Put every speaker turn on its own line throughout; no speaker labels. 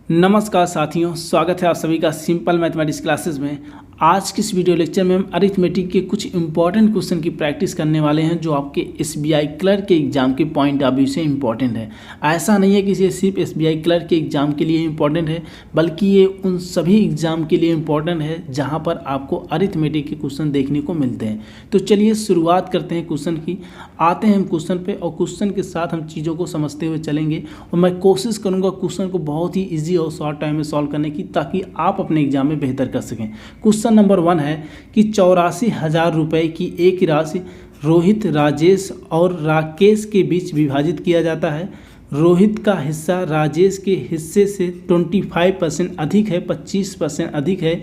नमस्कार साथियों, स्वागत है आप सभी का सिंपल मैथमेटिक्स क्लासेस में। आज की इस वीडियो लेक्चर में हम अरिथमेटिक के कुछ इंपॉर्टेंट क्वेश्चन की प्रैक्टिस करने वाले हैं जो आपके एसबीआई क्लर्क के एग्जाम के पॉइंट ऑफ व्यू से इंपॉर्टेंट है। ऐसा नहीं है कि ये सिर्फ एसबीआई क्लर्क के एग्जाम के लिए इंपॉर्टेंट है, बल्कि ये उन सभी एग्जाम के लिए इंपॉर्टेंट है जहाँ पर आपको अरिथमेटिक के क्वेश्चन देखने को मिलते हैं। तो चलिए शुरुआत करते हैं क्वेश्चन की। आते हैं हम क्वेश्चन पे और क्वेश्चन के साथ हम चीज़ों को समझते हुए चलेंगे और मैं कोशिश करूँगा क्वेश्चन को बहुत ही ईजी और शॉर्ट टाइम में सॉल्व करने की, ताकि आप अपने एग्जाम में बेहतर कर सकें। क्वेश्चन नंबर 1 है कि 84,000 रुपये की एक राशि रोहित, राजेश और राकेश के बीच विभाजित किया जाता है। रोहित का हिस्सा राजेश के हिस्से से 25% अधिक है, 25% अधिक है,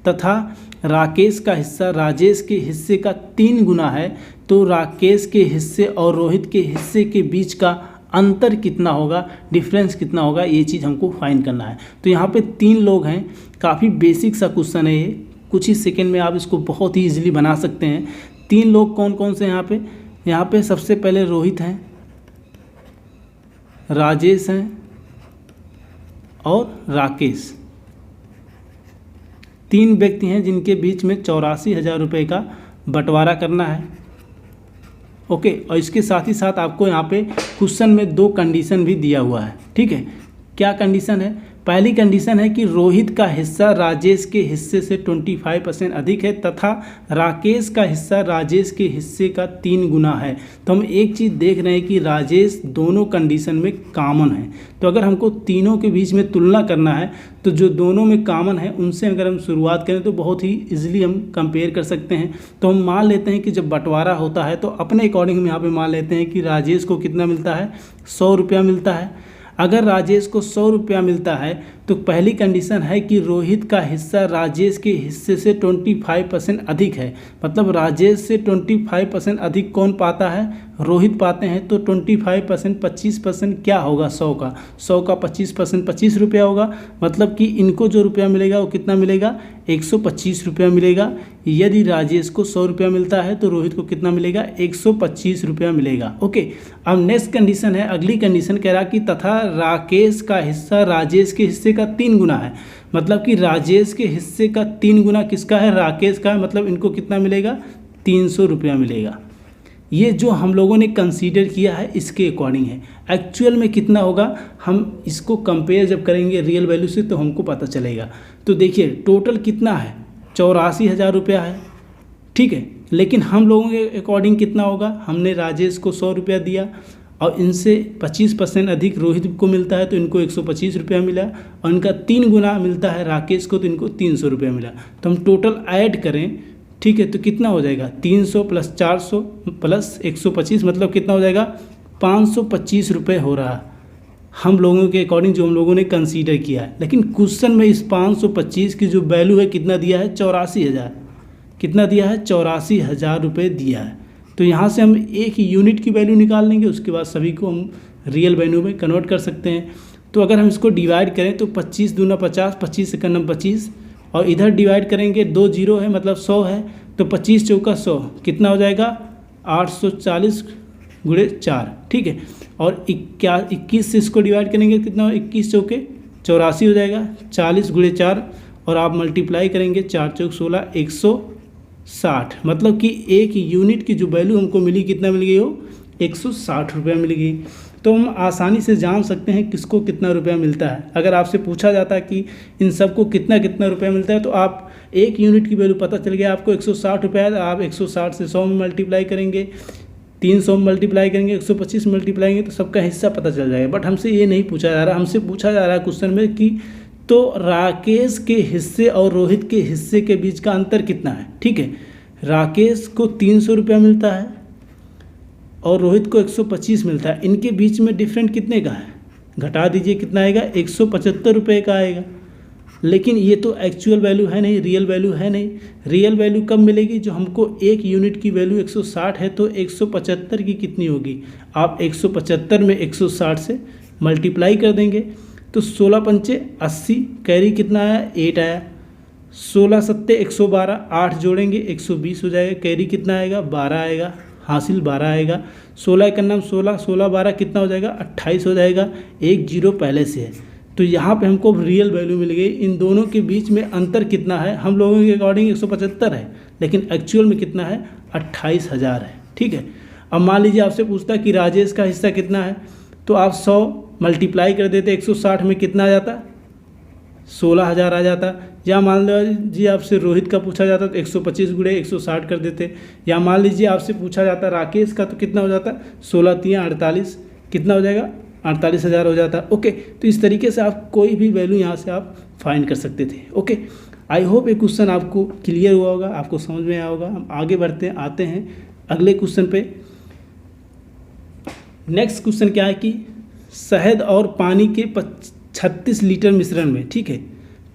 तथा राकेश का हिस्सा राजेश के हिस्से का 3 गुना है। तो राकेश के हिस्से और रोहित के हिस्से के बीच का अंतर कितना होगा, डिफरेंस कितना होगा, ये चीज़ हमको फाइंड करना है। तो यहाँ पे 3 लोग हैं, काफ़ी बेसिक सा क्वेश्चन है ये, कुछ ही सेकंड में आप इसको बहुत ही इजीली बना सकते हैं। 3 लोग कौन कौन से यहाँ पे सबसे पहले रोहित हैं, राजेश हैं और राकेश। 3 व्यक्ति हैं जिनके बीच में 84,000 रुपये का बंटवारा करना है। ओके, और इसके साथ ही साथ आपको यहाँ पे क्वेश्चन में 2 कंडीशन भी दिया हुआ है। ठीक है, क्या कंडीशन है? पहली कंडीशन है कि रोहित का हिस्सा राजेश के हिस्से से 25% अधिक है तथा राकेश का हिस्सा राजेश के हिस्से का 3 गुना है। तो हम एक चीज़ देख रहे हैं कि राजेश दोनों कंडीशन में कॉमन है। तो अगर हमको तीनों के बीच में तुलना करना है तो जो दोनों में कॉमन है उनसे अगर हम शुरुआत करें तो बहुत ही ईजिली हम कंपेयर कर सकते हैं। तो हम मान लेते हैं कि जब बंटवारा होता है तो अपने अकॉर्डिंग हम यहाँ पे मान लेते हैं कि राजेश को कितना मिलता है, 100 रुपया मिलता है। अगर राजेश को 100 रुपया मिलता है तो पहली कंडीशन है कि रोहित का हिस्सा राजेश के हिस्से से 25% अधिक है। मतलब राजेश से 25% अधिक कौन पाता है? रोहित पाते हैं। तो 25% 25% क्या होगा? 100 का 25% 25 रुपया होगा। मतलब कि इनको जो रुपया मिलेगा वो कितना मिलेगा? 125 रुपया मिलेगा। यदि राजेश को 100 रुपया मिलता है तो रोहित को कितना मिलेगा? 125 रुपया मिलेगा। ओके, अब नेक्स्ट कंडीशन है, अगली कंडीशन कह रहा कि तथा राकेश का हिस्सा राजेश के हिस्से का 3 गुना है। मतलब कि राजेश के हिस्से का 3 गुना किसका है? राकेश का है। मतलब इनको कितना मिलेगा? 300 रुपया मिलेगा। ये जो हम लोगों ने कंसीडर किया है इसके अकॉर्डिंग है। एक्चुअल में कितना होगा हम इसको कंपेयर जब करेंगे रियल वैल्यू से तो हमको पता चलेगा। तो देखिए टोटल कितना है? 84,000 रुपया है। ठीक है, लेकिन हम लोगों के अकॉर्डिंग कितना होगा? हमने राजेश को 100 रुपया दिया और इनसे 25% अधिक रोहित को मिलता है तो इनको 125 रुपया मिला, और इनका 3 गुना मिलता है राकेश को तो इनको 300 रुपया मिला। तो हम टोटल ऐड करें, ठीक है, तो कितना हो जाएगा? 300 प्लस 400 प्लस 125, मतलब कितना हो जाएगा? 525 रुपये हो रहा हम लोगों के अकॉर्डिंग जो हम लोगों ने कंसीडर किया है। लेकिन क्वेश्चन में इस 525 की जो वैल्यू है कितना दिया है? 84,000। कितना दिया है? 84,000 रुपये दिया है। तो यहाँ से हम एक यूनिट की वैल्यू निकाल लेंगे, उसके बाद सभी को हम रियल वैल्यू में कन्वर्ट कर सकते हैं। तो अगर हम इसको डिवाइड करें तो 25 दूना 50, 25 से करना 25, और इधर डिवाइड करेंगे 2 जीरो है मतलब 100 है, तो 25 चौका 100 कितना हो जाएगा? 840 गुणे 4। ठीक है, और 21 से इसको डिवाइड करेंगे कितना हो? 21 चौके 84 हो जाएगा। 40 गुणे 4 और आप मल्टीप्लाई करेंगे 4 चौक 16, 160। मतलब कि एक यूनिट की जो वैल्यू हमको मिली कितना मिल गई हो? 160 रुपया मिल गई। तो हम आसानी से जान सकते हैं किसको कितना रुपया मिलता है। अगर आपसे पूछा जाता है कि इन सबको कितना कितना रुपया मिलता है तो आप एक यूनिट की वैल्यू पता चल गया आपको 160 रुपया है, आप 160 से 100 में मल्टीप्लाई करेंगे, 300 में मल्टीप्लाई करेंगे, 125 में मल्टीप्लाई करेंगे, तो सबका हिस्सा पता चल जाएगा। बट हमसे ये नहीं पूछा जा रहा, हमसे पूछा जा रहा है क्वेश्चन में कि तो राकेश के हिस्से और रोहित के हिस्से के बीच का अंतर कितना है। ठीक है, राकेश को 300 रुपया मिलता है और रोहित को 125 मिलता है। इनके बीच में डिफरेंट कितने का है? घटा दीजिए, कितना आएगा? 175 रुपये का आएगा। लेकिन ये तो एक्चुअल वैल्यू है नहीं, रियल वैल्यू है नहीं। रियल वैल्यू कब मिलेगी? जो हमको एक यूनिट की वैल्यू 160 है तो 175 की कितनी होगी? आप 175 में 160 से मल्टीप्लाई कर देंगे तो 16 पंचे 80, कैरी कितना आया? 8 आया। 16 सत्ते 112, 8 जोड़ेंगे 120 हो जाएगा। कैरी कितना आएगा? 12 आएगा। हासिल 12 आएगा। 16 का नाम 16, 16 12 कितना हो जाएगा? 28 हो जाएगा। 1 जीरो पहले से है तो यहाँ पे हमको रियल वैल्यू मिल गई। इन दोनों के बीच में अंतर कितना है, हम लोगों के अकॉर्डिंग 175 है, लेकिन एक्चुअल में कितना है, 28,000 है। ठीक है, अब मान लीजिए आपसे पूछता कि राजेश का हिस्सा कितना है, तो आप 100 मल्टीप्लाई कर देते, 160 में कितना आ जाता, 16,000 आ जाता। या मान लीजिए आपसे रोहित का पूछा जाता तो 125 गुणे 160 कर देते। या मान लीजिए आपसे पूछा जाता राकेश का, तो कितना हो जाता, 16 3 48, कितना हो जाएगा, 48,000 हो जाता। ओके, तो इस तरीके से आप कोई भी वैल्यू यहाँ से आप फाइंड कर सकते थे। ओके, आई होप ये क्वेश्चन आपको क्लियर हुआ होगा, आपको समझ में आया होगा। हम आगे बढ़ते हैं, आते हैं अगले क्वेश्चन पे। नेक्स्ट क्वेश्चन क्या है कि शहद और पानी के 36 लीटर मिश्रण में, ठीक है,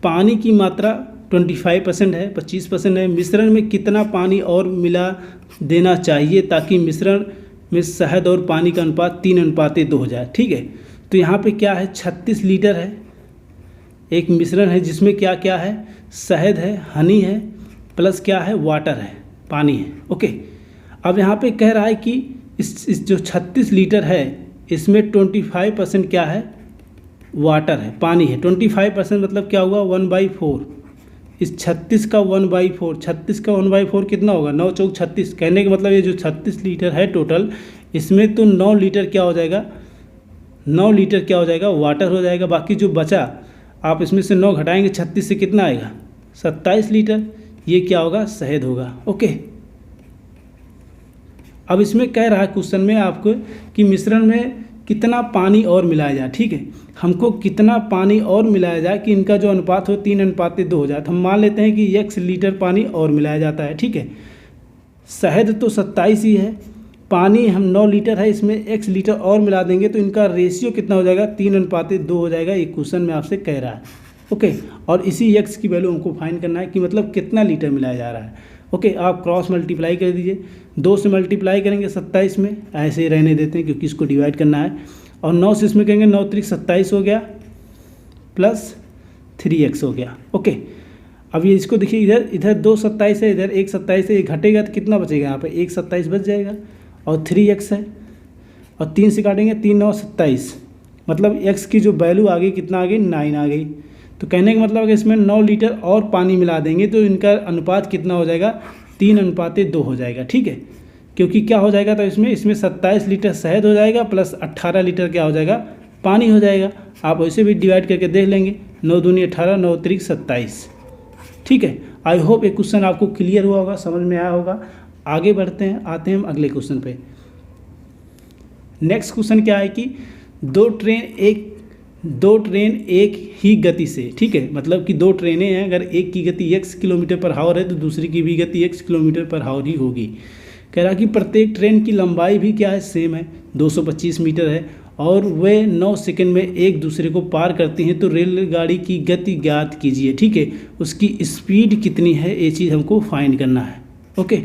पानी की मात्रा 25% है, 25% है, मिश्रण में कितना पानी और मिला देना चाहिए ताकि मिश्रण में शहद और पानी का अनुपात 3:2 हो जाए। ठीक है, तो यहाँ पे क्या है, 36 लीटर है, एक मिश्रण है जिसमें क्या क्या है, शहद है, हनी है, प्लस क्या है, वाटर है, पानी है। ओके, अब यहाँ पे कह रहा है कि इस जो 36 लीटर है इसमें 25% क्या है, वाटर है, पानी है। 25% मतलब क्या हुआ, 1/4। इस 36 का 1/4, 36 का 1/4 कितना होगा, 9 चौक 36। कहने का मतलब ये जो 36 लीटर है टोटल, इसमें तो 9 लीटर क्या हो जाएगा, 9 लीटर क्या हो जाएगा, वाटर हो जाएगा। बाकी जो बचा आप इसमें से 9 घटाएंगे, 36 से कितना आएगा, 27 लीटर। ये क्या होगा, शहद होगा। ओके, अब इसमें कह रहा है क्वेश्चन में आपको कि मिश्रण में कितना पानी और मिलाया जाए। ठीक है, हमको कितना पानी और मिलाया जाए कि इनका जो अनुपात हो 3:2 हो जाए। तो हम मान लेते हैं कि x लीटर पानी और मिलाया जाता है। ठीक है, शहद तो 27 ही है, पानी हम 9 लीटर है, इसमें x लीटर और मिला देंगे तो इनका रेशियो कितना हो जाएगा, 3:2 हो जाएगा। ये क्वेश्चन में आपसे कह रहा है। ओके, और इसी x की वैल्यू हमको फाइंड करना है कि मतलब कितना लीटर मिलाया जा रहा है। ओके, आप क्रॉस मल्टीप्लाई कर दीजिए, 2 से मल्टीप्लाई करेंगे 27 में, ऐसे ही रहने देते हैं क्योंकि इसको डिवाइड करना है। और 9 से इसमें कहेंगे, 9 3 27 हो गया, प्लस 3x हो गया। ओके, अब ये इसको देखिए, इधर 2 27 है, इधर 1 27 है, ये घटेगा तो कितना बचेगा, यहाँ पे 1 27 बच जाएगा, और 3x है, और 3 से काटेंगे, 3 9 27, मतलब x की जो वैल्यू आ गई कितना आ गई, 9 आ गई। तो कहने का मतलब है कि इसमें 9 लीटर और पानी मिला देंगे तो इनका अनुपात कितना हो जाएगा, 3:2 हो जाएगा। ठीक है, क्योंकि क्या हो जाएगा, तो इसमें 27 लीटर शहद हो जाएगा, प्लस 18 लीटर क्या हो जाएगा, पानी हो जाएगा। आप वैसे भी डिवाइड करके देख लेंगे, 9 दूनी 18, 9 3 27। ठीक है, आई होप ये क्वेश्चन आपको क्लियर हुआ होगा, समझ में आया होगा। आगे बढ़ते हैं, आते हैं हम अगले क्वेश्चन पे। नेक्स्ट क्वेश्चन क्या है कि दो ट्रेन एक ही गति से, ठीक है, मतलब कि 2 ट्रेनें हैं, अगर एक की गति x किलोमीटर पर हावर है तो दूसरी की भी गति x किलोमीटर पर हावर ही होगी। कह रहा कि प्रत्येक ट्रेन की लंबाई भी क्या है, सेम है, 225 मीटर है, और वे 9 सेकंड में एक दूसरे को पार करती हैं, तो रेलगाड़ी की गति ज्ञात कीजिए। ठीक है, उसकी स्पीड कितनी है, ये चीज़ हमको फाइंड करना है। ओके,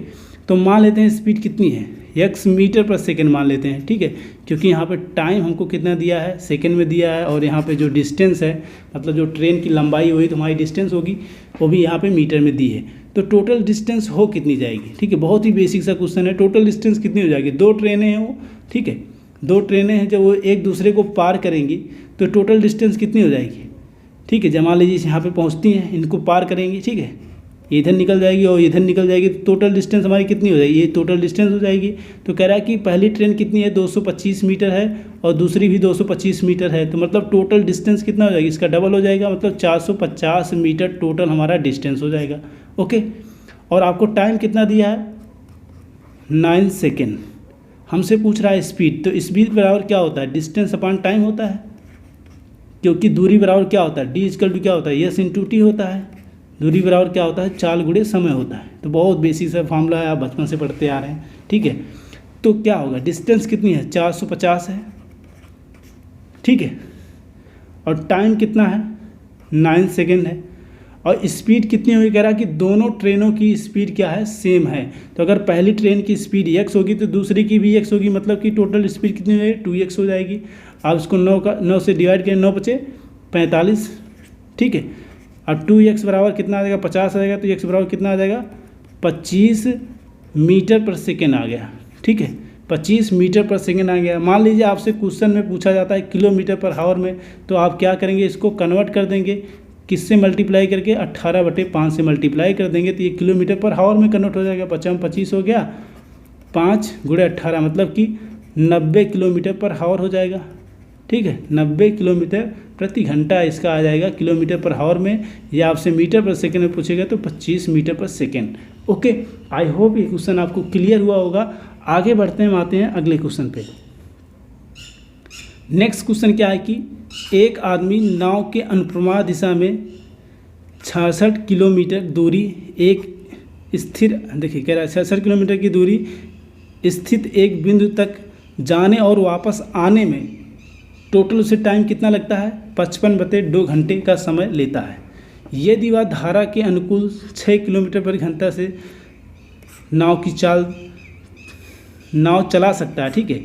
तो मान लेते हैं स्पीड कितनी है, x मीटर पर सेकंड मान लेते हैं। ठीक है, क्योंकि यहाँ पे टाइम हमको कितना दिया है, सेकंड में दिया है, और यहाँ पे जो डिस्टेंस है, मतलब जो ट्रेन की लंबाई हुई तो हमारी डिस्टेंस होगी, वो भी यहाँ पे मीटर में दी है। तो टोटल डिस्टेंस हो कितनी जाएगी। ठीक है, बहुत ही बेसिक सा क्वेश्चन है। टोटल डिस्टेंस कितनी हो जाएगी, 2 ट्रेनें हैं वो, ठीक है, 2 ट्रेनें हैं, जब वो एक दूसरे को पार करेंगी तो टोटल डिस्टेंस कितनी हो जाएगी। ठीक है, जब मान लीजिए यहाँ पे पहुँचती हैं, इनको पार करेंगी, ठीक है, इधर निकल जाएगी और इधर निकल जाएगी, तो टोटल डिस्टेंस हमारी कितनी हो जाएगी, ये टोटल डिस्टेंस हो जाएगी। तो कह रहा है कि पहली ट्रेन कितनी है, 225 मीटर है, और दूसरी भी 225 मीटर है, तो मतलब टोटल डिस्टेंस कितना हो जाएगा, इसका डबल हो जाएगा, मतलब 450 मीटर टोटल हमारा डिस्टेंस हो जाएगा। ओके, और आपको टाइम कितना दिया है, 9 सेकेंड। हमसे पूछ रहा है स्पीड, तो स्पीड बराबर क्या होता है, डिस्टेंस अपॉन टाइम होता है, क्योंकि दूरी बराबर क्या होता है, d = क्या होता है, s × t होता है। दूरी बराबर क्या होता है, चाल गुणे समय होता है। तो बहुत बेसिक सा फॉर्मूला है, आप बचपन से पढ़ते आ रहे हैं। ठीक है, तो क्या होगा, डिस्टेंस कितनी है, 450 है, ठीक है, और टाइम कितना है, 9 सेकेंड है, और स्पीड कितनी होगी, कह रहा है कि दोनों ट्रेनों की स्पीड क्या है, सेम है। तो अगर पहली ट्रेन की स्पीड x होगी तो दूसरी की भी x होगी, मतलब कि टोटल स्पीड कितनी हो जाएगी, 2x हो जाएगी। आप इसको 9 से डिवाइड करें, 9 बचे 45, ठीक है, और 2x बराबर कितना आ जाएगा, 50 आ जाएगा, तो x बराबर कितना आ जाएगा, 25 मीटर पर सेकेंड आ गया। ठीक है, 25 मीटर पर सेकेंड आ गया। मान लीजिए आपसे क्वेश्चन में पूछा जाता है किलोमीटर पर हावर में, तो आप क्या करेंगे, इसको कन्वर्ट कर देंगे, किससे मल्टीप्लाई करके 18/5 से मल्टीप्लाई कर देंगे, तो ये किलोमीटर पर हावर में कन्वर्ट हो जाएगा। 25 हो गया, 5 × 18 मतलब कि 90 किलोमीटर पर हावर हो जाएगा। ठीक है, 90 किलोमीटर प्रति घंटा इसका आ जाएगा किलोमीटर पर हावर में। या आपसे मीटर पर सेकेंड में पूछेगा तो 25 मीटर पर सेकेंड। ओके, आई होप ये क्वेश्चन आपको क्लियर हुआ होगा। आगे बढ़ते हैं, आते हैं अगले क्वेश्चन पे। नेक्स्ट क्वेश्चन क्या है कि एक आदमी नाव के अनुप्रमाण दिशा में 66 किलोमीटर दूरी एक स्थिर, देखिए कह रहा है 66 किलोमीटर की दूरी स्थित एक बिंदु तक जाने और वापस आने में टोटल उसे टाइम कितना लगता है, 55/2 घंटे का समय लेता है। यदि वह धारा के अनुकूल 6 किलोमीटर प्रति घंटा से नाव चला सकता है। ठीक है,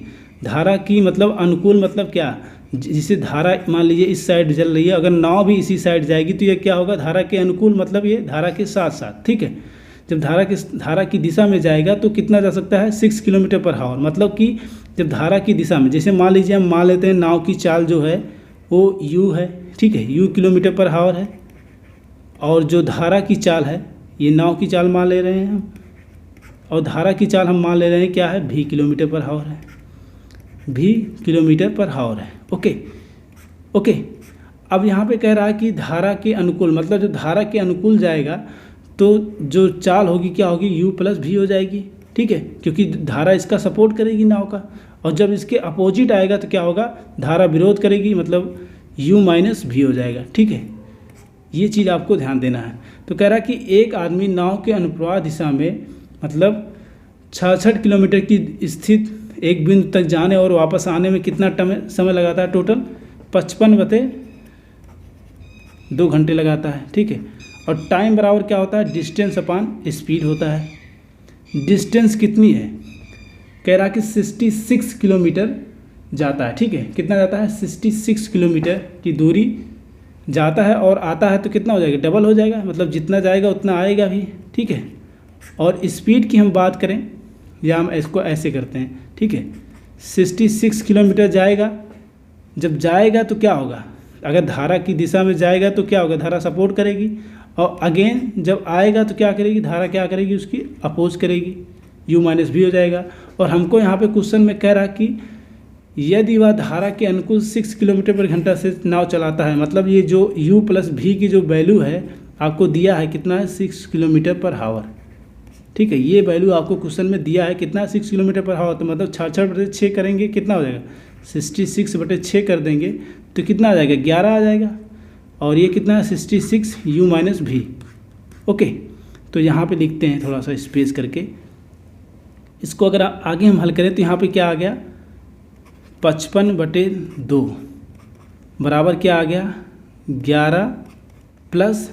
धारा की मतलब अनुकूल मतलब क्या, जिसे धारा मान लीजिए इस साइड चल रही है, अगर नाव भी इसी साइड जाएगी तो ये क्या होगा, धारा के अनुकूल मतलब ये धारा के साथ साथ। ठीक है, जब धारा की दिशा में जाएगा तो कितना जा सकता है, 6 किलोमीटर पर हावर। मतलब कि जब धारा की दिशा में, जैसे मान लीजिए हम मान लेते हैं नाव की चाल जो है वो u है। ठीक है, u किलोमीटर पर हावर है, और जो धारा की चाल है, ये नाव की चाल मान ले रहे हैं हम, और धारा की चाल हम मान ले रहे हैं क्या है, v किलोमीटर पर हावर है, v किलोमीटर पर हावर है। ओके, अब यहाँ पे कह रहा है कि धारा के अनुकूल मतलब जो धारा के अनुकूल जाएगा तो जो चाल होगी क्या होगी, u + v हो जाएगी। ठीक है, क्योंकि धारा इसका सपोर्ट करेगी नाव का, और जब इसके अपोजिट आएगा तो क्या होगा, धारा विरोध करेगी, मतलब u - v हो जाएगा। ठीक है, ये चीज़ आपको ध्यान देना है। तो कह रहा है कि एक आदमी नाव के अनुप्रवाह दिशा में मतलब 66 किलोमीटर की स्थित एक बिंदु तक जाने और वापस आने में कितना समय लगाता है, टोटल 55/2 घंटे लगाता है। ठीक है, और टाइम बराबर क्या होता है, डिस्टेंस अपान स्पीड होता है। डिस्टेंस कितनी है, कह रहा कि 66 किलोमीटर जाता है। ठीक है, कितना जाता है, 66 किलोमीटर की दूरी जाता है, और आता है तो कितना हो जाएगा, डबल हो जाएगा, मतलब जितना जाएगा उतना आएगा भी। ठीक है, और स्पीड की हम बात करें, या हम इसको ऐसे करते हैं। ठीक है, 66 किलोमीटर जाएगा, जब जाएगा तो क्या होगा, अगर धारा की दिशा में जाएगा तो क्या होगा, धारा सपोर्ट करेगी, और अगेन जब आएगा तो क्या करेगी, धारा क्या करेगी, उसकी अपोज करेगी, u - v हो जाएगा। और हमको यहाँ पे क्वेश्चन में कह रहा कि यदि वह धारा के अनुकूल 6 किलोमीटर पर घंटा से नाव चलाता है, मतलब ये जो u + v की जो वैल्यू है आपको दिया है कितना है, 6 किलोमीटर पर हावर। ठीक है, ये वैल्यू आपको क्वेश्चन में दिया है कितना, 6 किलोमीटर पर हावर, तो मतलब 66/6 करेंगे कितना हो जाएगा, 66/6 कर देंगे तो कितना आ जाएगा, 11 आ जाएगा। और ये कितना है, 66 u - v। ओके, तो यहाँ पे लिखते हैं थोड़ा सा स्पेस करके, इसको अगर आगे हम हल करें तो यहाँ पे क्या आ गया, 55/2 बराबर क्या आ गया, 11 +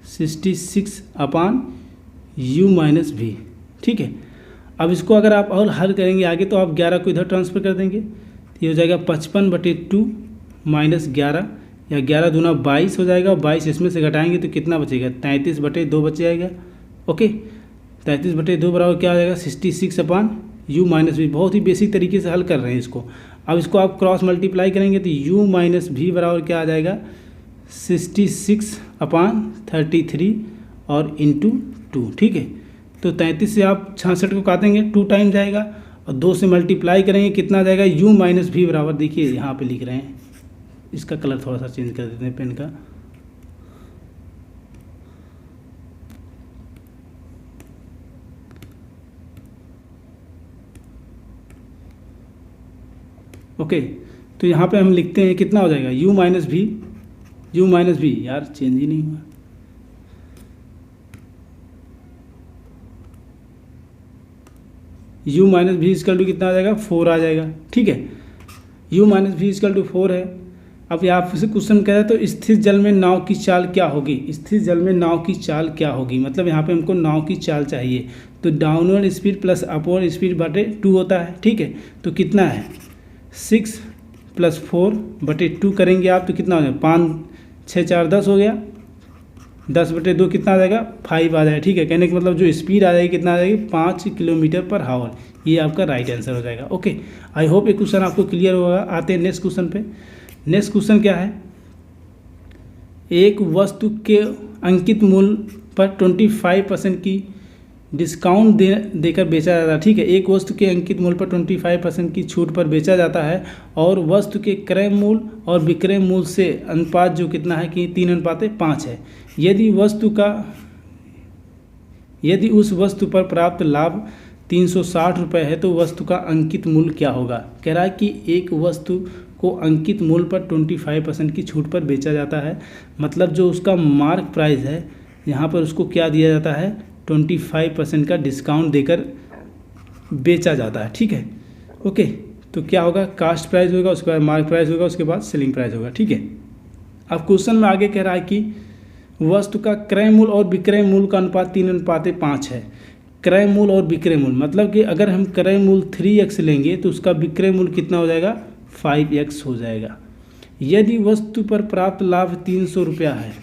66 अपान u - v। ठीक है, अब इसको अगर आप और हल करेंगे आगे तो आप 11 को इधर ट्रांसफ़र कर देंगे, तो ये हो जाएगा 55/2 - 11, या 11 दूना 22 हो जाएगा, 22 इसमें से घटाएंगे तो कितना बचेगा, 33/2 बच जाएगा। ओके, 33/2 बराबर क्या आ जाएगा, 66 अपान u - v। बहुत ही बेसिक तरीके से हल कर रहे हैं इसको। अब इसको आप क्रॉस मल्टीप्लाई करेंगे तो u - v बराबर क्या आ जाएगा, 66 अपान 33 और इंटू 2। ठीक है, तो 33 से आप 66 को काटेंगे, 2 टाइम जाएगा, और 2 से मल्टीप्लाई करेंगे कितना आ जाएगा, u - v बराबर, देखिए यहाँ पे लिख रहे हैं, इसका कलर थोड़ा सा चेंज कर देते हैं पेन का। ओके, तो यहाँ पे हम लिखते हैं कितना हो जाएगा, u - v यार चेंज ही नहीं हुआ, u - v = कितना आ जाएगा, 4 आ जाएगा। ठीक है, u - v = 4 है। अब यहाँ से क्वेश्चन कह रहा है तो स्थिर जल में नाव की चाल क्या होगी, स्थिर जल में नाव की चाल क्या होगी, मतलब यहाँ पे हमको नाव की चाल चाहिए, तो downward speed plus upward speed बटे 2 होता है। ठीक है, तो कितना है, 6 + 4/2 करेंगे आप तो कितना हो जाएगा, 5 6 4 10 हो गया, 10/2 कितना आ जाएगा 5 आ जाएगा। ठीक है, कहने का मतलब जो स्पीड आ जाएगी कितना आ जाएगी 5 किलोमीटर पर हावर। ये आपका राइट आंसर हो जाएगा। ओके, आई होप ये क्वेश्चन आपको क्लियर होगा। आते हैं नेक्स्ट क्वेश्चन पे। नेक्स्ट क्वेश्चन क्या है, एक वस्तु के अंकित मूल्य पर 25% की डिस्काउंट देकर बेचा जाता है। ठीक है, एक वस्तु के अंकित मूल्य पर 25% की छूट पर बेचा जाता है और वस्तु के क्रय मूल्य और विक्रय मूल्य से अनुपात जो कितना है कि 3:5 है। यदि उस वस्तु पर प्राप्त लाभ 360 रुपये है तो वस्तु का अंकित मूल्य क्या होगा। कह रहा है कि एक वस्तु को अंकित मूल्य पर 25% की छूट पर बेचा जाता है, मतलब जो उसका मार्क प्राइस है यहाँ पर उसको क्या दिया जाता है 25% का डिस्काउंट देकर बेचा जाता है। ठीक है, ओके, तो क्या होगा कास्ट प्राइस होगा, उसके बाद मार्क प्राइस होगा, उसके बाद सेलिंग प्राइस होगा। ठीक है, अब क्वेश्चन में आगे कह रहा है कि वस्तु का क्रय मूल्य और विक्रय मूल्य का अनुपात 3:5 है। क्रय मूल्य और विक्रय मूल्य मतलब कि अगर हम क्रय मूल्य 3x लेंगे तो उसका विक्रय मूल्य कितना हो जाएगा 5x हो जाएगा। यदि वस्तु पर प्राप्त लाभ 300 रुपया है।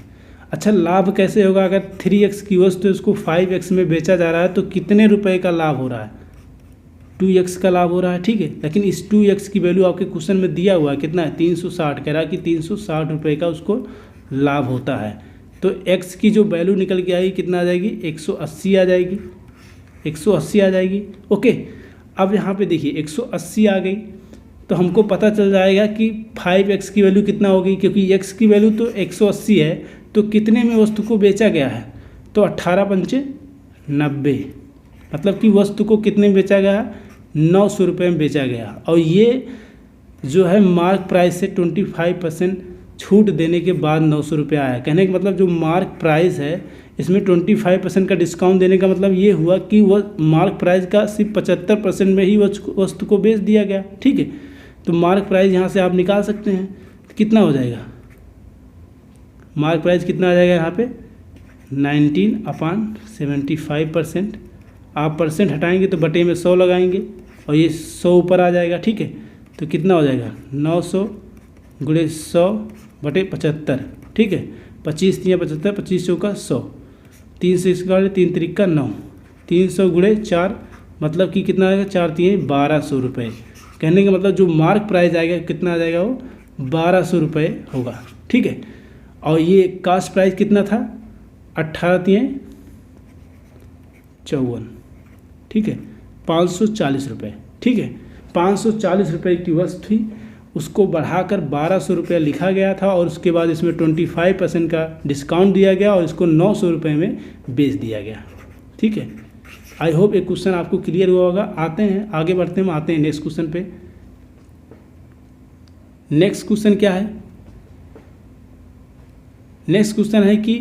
अच्छा, लाभ कैसे होगा, अगर 3x की वस्तु उसको 5x में बेचा जा रहा है तो कितने रुपए का लाभ हो रहा है 2x का लाभ हो रहा है। ठीक है, लेकिन इस 2x की वैल्यू आपके क्वेश्चन में दिया हुआ है कितना है 360, कह रहा है कि 360 रुपये का उसको लाभ होता है। तो x की जो वैल्यू निकल के आएगी कितना आ जाएगी 180 आ जाएगी, 180 आ जाएगी। ओके, अब यहाँ पे देखिए 180 आ गई तो हमको पता चल जाएगा कि 5x की वैल्यू कितना होगी, क्योंकि x की वैल्यू तो 180 है तो कितने में वस्तु को बेचा गया है तो 18×5 90, मतलब कि वस्तु को कितने में बेचा गया 900 रुपये में बेचा गया। और ये जो है मार्क प्राइस से 25% छूट देने के बाद 900 रुपये आया। कहने का मतलब जो मार्क प्राइस है इसमें 25% का डिस्काउंट देने का मतलब ये हुआ कि वह मार्क प्राइस का सिर्फ 75% में ही वस्तु को बेच दिया गया। ठीक है, तो मार्क प्राइस यहाँ से आप निकाल सकते हैं, कितना हो जाएगा मार्क प्राइस कितना आ जाएगा यहाँ पे 19/75%। आप परसेंट हटाएंगे तो बटे में 100 लगाएंगे और ये 100 ऊपर आ जाएगा। ठीक है, तो कितना हो जाएगा 900 × 100/75। ठीक है, 25 × 75, 25 चौका 100, 3 से इसका 3 त्रिक 9, 300 × 4 मतलब कि कितना आएगा 4 3 1200 रुपये। कहने का मतलब जो मार्क प्राइस आएगा कितना आ जाएगा वो 1200 रुपये होगा। ठीक है, और ये कास्ट प्राइस कितना था 18 3 54। ठीक है, 540 रुपये। ठीक है, 540 रुपये की वस्तु थी, उसको बढ़ाकर 1200 रुपये लिखा गया था और उसके बाद इसमें 25% का डिस्काउंट दिया गया और इसको 900 रुपये में बेच दिया गया। ठीक है, आई होप एक क्वेश्चन आपको क्लियर हुआ होगा। आते हैं आगे बढ़ते हैं, आते हैं नेक्स्ट क्वेश्चन पे। नेक्स्ट क्वेश्चन क्या है, नेक्स्ट क्वेश्चन है कि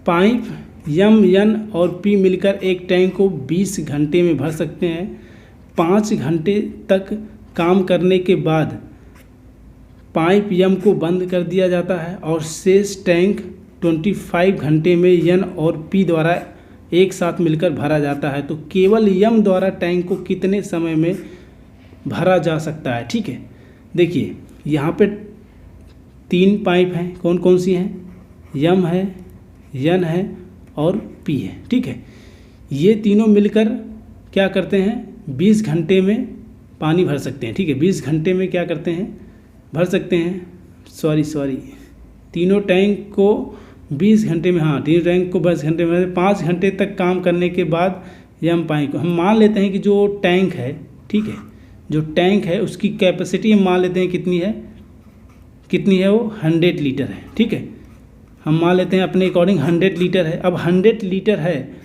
पाइप M, N और P मिलकर एक टैंक को 20 घंटे में भर सकते हैं। 5 घंटे तक काम करने के बाद पाइप M को बंद कर दिया जाता है और शेष टैंक 25 घंटे में N और P द्वारा एक साथ मिलकर भरा जाता है। तो केवल M द्वारा टैंक को कितने समय में भरा जा सकता है। ठीक है, देखिए यहाँ पे 3 पाइप हैं, कौन कौन सी हैं M है, N है और P है। ठीक है, ये तीनों मिलकर क्या करते हैं 20 घंटे में पानी भर सकते हैं। ठीक है, 20 घंटे में क्या करते हैं भर सकते हैं, सॉरी तीनों टैंक को 20 घंटे में, हाँ तीनों टैंक को 20 घंटे में 5 घंटे तक काम करने के बाद M पाइप को हम मान लेते हैं कि जो टैंक है, ठीक है, जो टैंक है उसकी कैपेसिटी हम मान लेते हैं कितनी है वो 100 लीटर है। ठीक है, हम मान लेते हैं अपने अकॉर्डिंग 100 लीटर है। अब 100 लीटर है,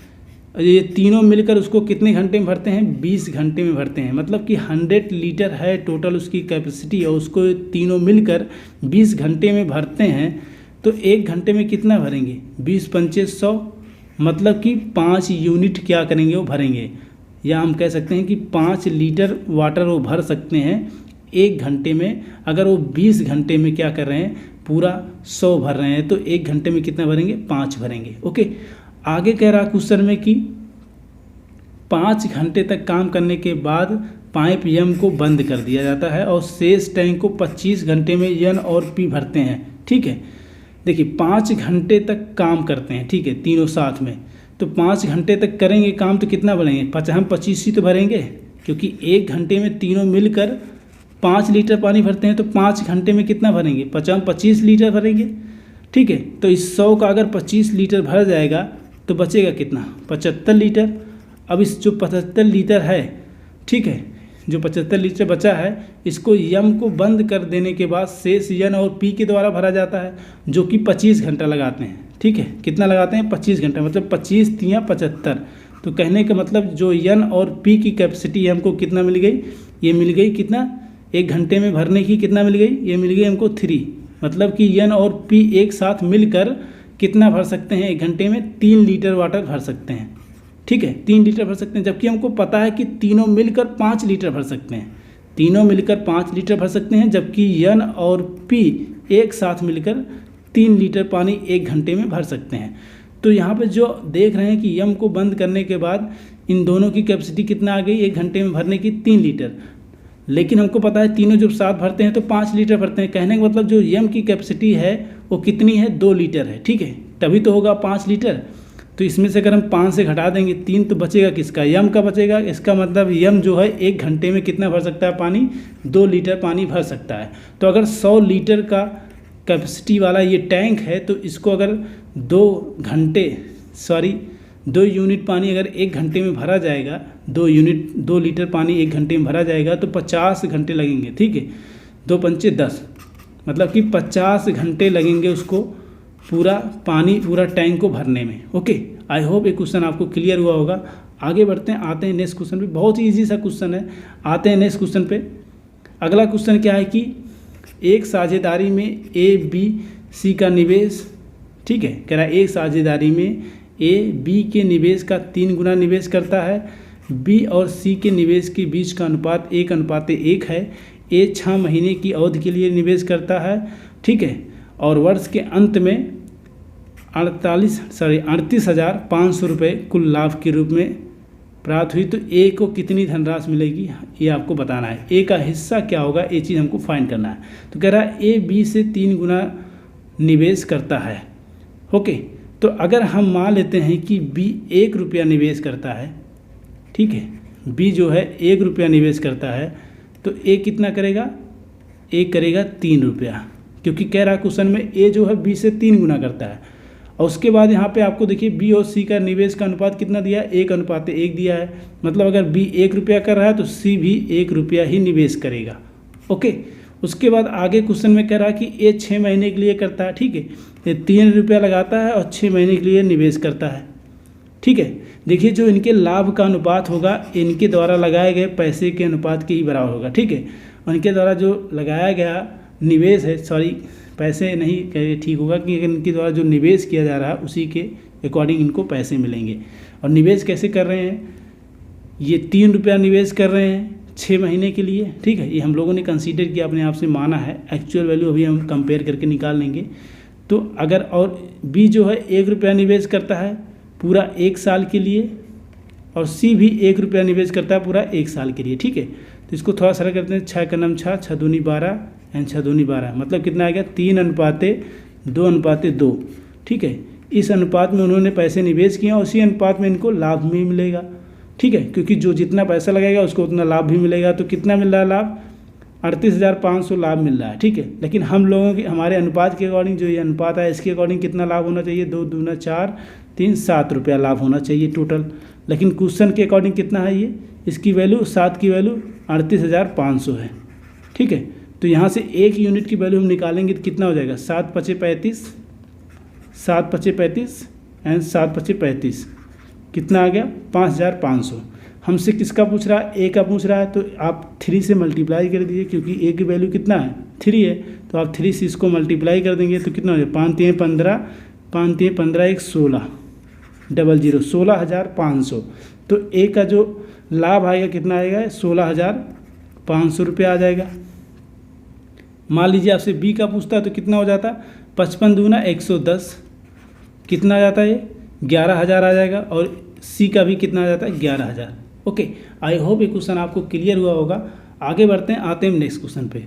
ये तीनों मिलकर उसको कितने घंटे में भरते हैं 20 घंटे में भरते हैं। मतलब कि 100 लीटर है टोटल उसकी कैपेसिटी और उसको तीनों मिलकर 20 घंटे में भरते हैं। तो 1 घंटे में कितना भरेंगे 20 पंचे 100, मतलब कि 5 यूनिट क्या करेंगे वो भरेंगे, या हम कह सकते हैं कि 5 लीटर वाटर वो भर सकते हैं 1 घंटे में। अगर वो 20 घंटे में क्या कर रहे हैं पूरा 100 भर रहे हैं तो 1 घंटे में कितना भरेंगे 5 भरेंगे। ओके, आगे कह रहा क्वेश्चन में कि 5 घंटे तक काम करने के बाद पाइप M को बंद कर दिया जाता है और शेष टैंक को 25 घंटे में N और P भरते हैं। ठीक है, देखिए 5 घंटे तक काम करते हैं, ठीक है, तीनों साथ में। तो 5 घंटे तक करेंगे काम तो कितना भरेंगे, हम 25 ही तो भरेंगे, क्योंकि 1 घंटे में तीनों मिलकर 5 लीटर पानी भरते हैं। तो 5 घंटे में कितना भरेंगे, 25 लीटर भरेंगे, ठीक है। तो इस 100 का अगर 25 लीटर भर जाएगा तो बचेगा कितना, 75 लीटर। अब इस जो 75 लीटर है, ठीक है, जो 75 लीटर बचा है, इसको यम को बंद कर देने के बाद शेष यन और पी के द्वारा भरा जाता है, जो कि 25 घंटा लगाते हैं, ठीक है। कितना लगाते हैं, 25 घंटा, मतलब 25 तियाँ 75। तो कहने का मतलब जो यन और पी की कैपेसिटी हमको कितना मिल गई, ये मिल गई कितना, 1 घंटे में भरने की कितना मिल गई, ये मिल गई हमको 3। मतलब कि यन और पी एक साथ मिलकर कितना भर सकते हैं, 1 घंटे में 3 लीटर वाटर भर सकते हैं, ठीक है, 3 लीटर भर सकते हैं। जबकि हमको पता है कि तीनों मिलकर 5 लीटर भर सकते हैं, तीनों मिलकर 5 लीटर भर सकते हैं, जबकि यन और पी एक साथ मिलकर 3 लीटर पानी 1 घंटे में भर सकते हैं। तो यहाँ पे जो देख रहे हैं कि यम को बंद करने के बाद इन दोनों की कैपेसिटी कितना आ गई, 1 घंटे में भरने की 3 लीटर। लेकिन हमको पता है तीनों जब साथ भरते हैं तो 5 लीटर भरते हैं। कहने का मतलब जो यम की कैपेसिटी है वो कितनी है, 2 लीटर है, ठीक है, तभी तो होगा 5 लीटर। तो इसमें से अगर हम 5 से घटा देंगे 3 तो बचेगा किसका, यम का बचेगा। इसका मतलब यम जो है 1 घंटे में कितना भर सकता है पानी, 2 लीटर पानी भर सकता है। तो अगर 100 लीटर का कैपेसिटी वाला ये टैंक है तो इसको अगर 2 यूनिट पानी अगर 1 घंटे में भरा जाएगा, 2 लीटर पानी 1 घंटे में भरा जाएगा तो 50 घंटे लगेंगे, ठीक है, 2 पंचे 10, मतलब कि 50 घंटे लगेंगे उसको पूरा पानी, पूरा टैंक को भरने में। ओके, आई होप ये क्वेश्चन आपको क्लियर हुआ होगा। आगे बढ़ते हैं, आते हैं नेक्स्ट क्वेश्चन पे। बहुत ही ईजी सा क्वेश्चन है, आते हैं नेक्स्ट क्वेश्चन पे। अगला क्वेश्चन क्या है कि एक साझेदारी में ए बी सी का निवेश, ठीक है, कह रहा है एक साझेदारी में ए बी के निवेश का 3 गुना निवेश करता है। बी और सी के निवेश के बीच का अनुपात 1:1 है। ए 6 महीने की अवधि के लिए निवेश करता है, ठीक है, और वर्ष के अंत में 38,500 रुपये कुल लाभ के रूप में प्राप्त हुई। तो ए को कितनी धनराशि मिलेगी ये आपको बताना है। ए का हिस्सा क्या होगा, ये चीज़ हमको फाइंड करना है। तो कह रहा है ए बी से 3 गुना निवेश करता है। ओके, तो अगर हम मान लेते हैं कि बी 1 रुपया निवेश करता है, ठीक है, बी जो है 1 रुपया निवेश करता है, तो ए कितना करेगा, ए करेगा 3 रुपया, क्योंकि कह रहा है क्वेश्चन में ए जो है बी से 3 गुना करता है। और उसके बाद यहाँ पे आपको देखिए बी और सी का निवेश का अनुपात कितना दिया है, 1:1 दिया है। मतलब अगर बी 1 रुपया कर रहा है तो सी भी 1 रुपया ही निवेश करेगा। ओके, उसके बाद आगे क्वेश्चन में कह रहा है कि ए 6 महीने के लिए करता है, ठीक है, ये 3 रुपया लगाता है और 6 महीने के लिए निवेश करता है, ठीक है। देखिए जो इनके लाभ का अनुपात होगा इनके द्वारा लगाए गए पैसे के अनुपात के ही बराबर होगा, ठीक है। उनके द्वारा जो लगाया गया निवेश है, सॉरी पैसे नहीं कहे ठीक होगा, कि इनके द्वारा जो निवेश किया जा रहा है उसी के अकॉर्डिंग इनको पैसे मिलेंगे। और निवेश कैसे कर रहे हैं, ये 3 रुपया निवेश कर रहे हैं 6 महीने के लिए, ठीक है, ये हम लोगों ने कंसीडर किया, अपने आप से माना है। एक्चुअल वैल्यू अभी हम कंपेयर करके निकाल लेंगे। तो अगर और बी जो है 1 रुपया निवेश करता है पूरा 1 साल के लिए, और सी भी 1 रुपया निवेश करता है पूरा 1 साल के लिए, ठीक है। तो इसको थोड़ा सरल करते हैं, 6 का नाम 6, 6 दूनी 12 एंड 6 दूनी 12, मतलब कितना आ गया 3:2:2, ठीक है। इस अनुपात में उन्होंने पैसे निवेश किए और उसी अनुपात में इनको लाभ भी मिलेगा, ठीक है, क्योंकि जो जितना पैसा लगेगा उसको उतना लाभ भी मिलेगा। तो कितना मिल रहा है लाभ, 38,500 लाभ मिल रहा है, ठीक है। लेकिन हम लोगों के हमारे अनुपात के अकॉर्डिंग जो ये अनुपात है इसके अकॉर्डिंग कितना लाभ होना चाहिए, 2 दूना 4, 3 7 रुपया लाभ होना चाहिए टोटल। लेकिन क्वेश्चन के अकॉर्डिंग कितना है, ये इसकी वैल्यू 7 की वैल्यू 38,500 है, ठीक है। तो यहाँ से 1 यूनिट की वैल्यू हम निकालेंगे तो कितना हो जाएगा, 7 पचे 35, 7 पचे 35 एंड 7 पचे 35, कितना आ गया 5,500। हमसे किसका पूछ रहा है, ए का पूछ रहा है, तो आप 3 से मल्टीप्लाई कर दीजिए, क्योंकि ए की वैल्यू कितना है 3 है। तो आप 3 से इसको मल्टीप्लाई कर देंगे तो कितना हो जाएगा, 5 3 15, 5 3 15 1 16, 00 16,500। तो ए का जो लाभ आएगा कितना आएगा, 16,500 रुपया आ जाएगा। मान लीजिए आपसे बी का पूछता है तो कितना हो जाता, 55 दूना 110, कितना आ जाता है ये 11,000 आ जाएगा। और सी का भी कितना आ जाता है 11,000। ओके, आई होप ये क्वेश्चन आपको क्लियर हुआ होगा। आगे बढ़ते हैं, आते हैं नेक्स्ट क्वेश्चन पे।